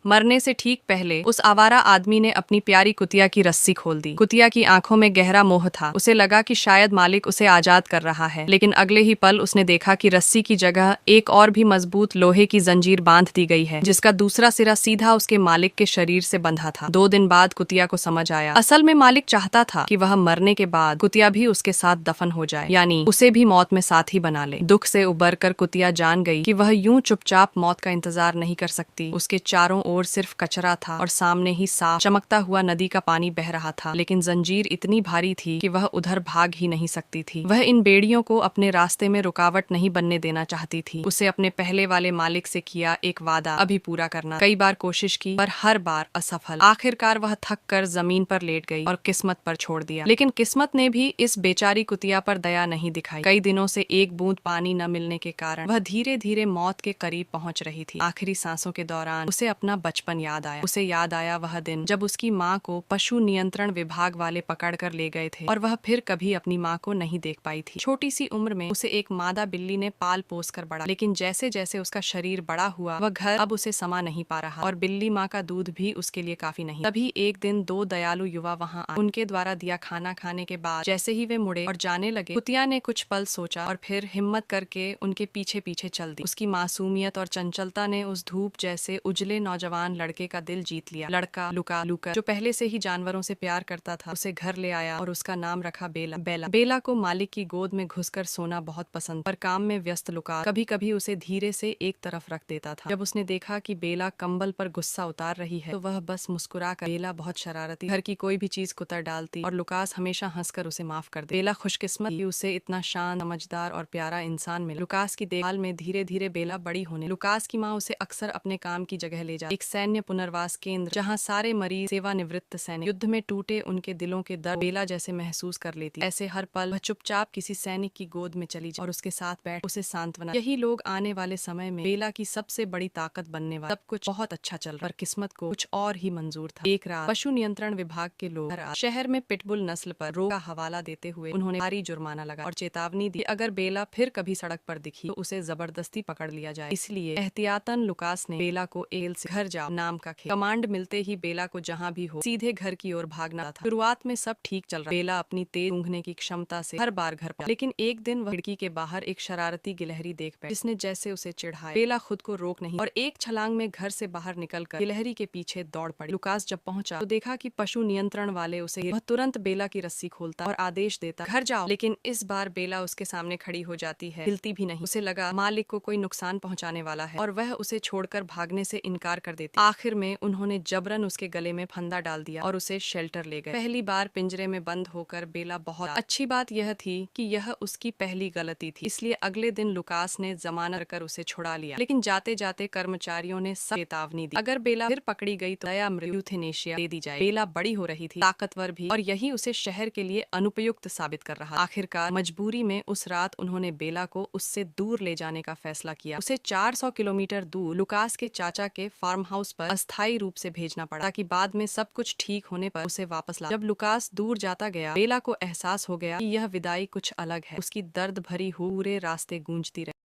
मरने से ठीक पहले उस आवारा आदमी ने अपनी प्यारी कुतिया की रस्सी खोल दी। कुतिया की आंखों में गहरा मोह था। उसे लगा कि शायद मालिक उसे आजाद कर रहा है, लेकिन अगले ही पल उसने देखा कि रस्सी की जगह एक और भी मजबूत लोहे की जंजीर बांध दी गई है, जिसका दूसरा सिरा सीधा उसके मालिक के शरीर से बंधा था। 2 दिन बाद कुतिया को समझ आया, असल में मालिक चाहता था कि वह मरने के बाद कुतिया भी उसके साथ दफन हो जाए, यानी उसे भी मौत में साथ ही बना ले। दुख से उबर कर कुतिया जान गई कि वह यूं चुपचाप मौत का इंतजार नहीं कर सकती। उसके चारों ओर सिर्फ कचरा था और सामने ही साफ चमकता हुआ नदी का पानी बह रहा था, लेकिन जंजीर इतनी भारी थी कि वह उधर भाग ही नहीं सकती थी। वह इन बेड़ियों को अपने रास्ते में रुकावट नहीं बनने देना चाहती थी। उसे अपने पहले वाले मालिक से किया एक वादा अभी पूरा करना। कई बार कोशिश की पर हर बार असफल। आखिरकार वह थक कर जमीन पर लेट गई और किस्मत पर छोड़ दिया। लेकिन किस्मत ने भी इस बेचारी कुतिया पर दया नहीं दिखाई। कई दिनों से एक बूंद पानी न मिलने के कारण वह धीरे धीरे मौत के करीब पहुंच रही थी। आखिरी सांसों के दौरान उसे अपना बचपन याद आया। उसे याद आया वह दिन जब उसकी माँ को पशु नियंत्रण विभाग वाले पकड़ कर ले गए थे और वह फिर कभी अपनी माँ को नहीं देख पाई थी। छोटी सी उम्र में उसे एक मादा बिल्ली ने पाल पोस कर बड़ा, लेकिन जैसे जैसे उसका शरीर बड़ा हुआ वह घर अब उसे समा नहीं पा रहा और बिल्ली माँ का दूध भी उसके लिए काफी नहीं। तभी एक दिन 2 दयालु युवा वहाँ आए। उनके द्वारा दिया खाना खाने के बाद जैसे ही वे मुड़े और जाने लगे, कुतिया ने कुछ पल सोचा और फिर हिम्मत करके उनके पीछे पीछे चल दी। उसकी मासूमियत और चंचलता ने उस धूप जैसे उजले नौजवान लड़के का दिल जीत लिया। लड़का लुका जो पहले से ही जानवरों से प्यार करता था, उसे घर ले आया और उसका नाम रखा बेला। बेला को मालिक की गोद में घुसकर सोना बहुत पसंद, पर काम में व्यस्त लुका कभी कभी उसे धीरे से एक तरफ रख देता था। जब उसने देखा कि बेला कंबल पर गुस्सा उतार रही है तो वह बस मुस्कुरा कर, बेला बहुत शरारती, घर की कोई भी चीज कुतर डालती और लुकास हमेशा हंसकर उसे माफ कर दे। बेला खुशकिस्मत कि उसे इतना शांत, समझदार और प्यारा इंसान मिला। लुकास की देखभाल में धीरे धीरे बेला बड़ी होने। लुकास की माँ उसे अक्सर अपने काम की जगह ले जाती, एक सैन्य पुनर्वास केंद्र जहाँ सारे मरीज सेवानिवृत्त सैनिक युद्ध में टूटे उनके दिलों के दर्द बेला जैसे महसूस कर लेती। ऐसे हर पल वह चुपचाप किसी सैनिक की गोद में चली जाए और उसके साथ बैठ उसे सांत्वना। यही लोग आने वाले समय में बेला की सबसे बड़ी ताकत बनने वाले। सब कुछ बहुत अच्छा चल रहा, पर किस्मत को कुछ और ही मंजूर था। एक रात पशु नियंत्रण विभाग के लोग शहर में पिटबुल नस्ल पर रोक का हवाला देते हुए उन्होंने भारी जुर्माना लगा और चेतावनी दी, अगर बेला फिर कभी सड़क पर दिखी तो उसे जबरदस्ती पकड़ लिया जाए। इसलिए एहतियातन लुकास ने बेला को एल से घर जाओ नाम का कमांड मिलते ही बेला को जहाँ भी हो सीधे घर की ओर भागना था। शुरुआत में सब ठीक चल रहा। बेला अपनी तेज सूंघने की क्षमता से हर बार घर पहुंचा, लेकिन एक दिन वह खिड़की के बाहर एक शरारती गिलहरी देख पाई जिसने जैसे उसे चिढ़ाया। बेला खुद को रोक नहीं और एक छलांग में घर से बाहर निकलकर गिलहरी के पीछे दौड़ पड़ी। लुकास जब पहुंचा तो देखा कि पशु नियंत्रण वाले उसे, वह तुरंत बेला की रस्सी खोलता और आदेश देता, घर जाओ। लेकिन इस बार बेला उसके सामने खड़ी हो जाती है, हिलती भी नहीं। उसे लगा मालिक को कोई नुकसान पहुंचाने वाला है और वह उसे छोड़कर भागने से इनकार कर देती। आखिर में उन्होंने जबरन उसके गले में फंदा डाल दिया और उसे शेल्टर ले गए। पहली बार पिंजरे में बंद होकर बेला बहुत अच्छी बात यह थी कि यह उसकी पहली गलती थी, इसलिए अगले दिन लुकास ने जमानत कर उसे छुड़ा लिया। लेकिन जाते जाते कर्मचारियों ने सब चेतावनी दी, अगर बेला फिर पकड़ी गई तो दया मृत्यु यूथेनेशिया दे दी जाए। बेला बड़ी हो रही थी, ताकतवर भी, और यही उसे शहर के लिए अनुपयुक्त साबित कर रहा। आखिरकार मजबूरी में उस रात उन्होंने बेला को उससे दूर ले जाने का फैसला किया। उसे 400 किलोमीटर दूर लुकास के चाचा के फार्म हाउस पर अस्थायी रूप से भेजना पड़ा ताकि बाद में सब कुछ ठीक होने पर उसे वापस ला। जब लुकास दूर जाता गया, बेला को एहसास हो गया कि यह विदाई कुछ अलग है। उसकी दर्द भरी पूरे रास्ते गूंजती रही।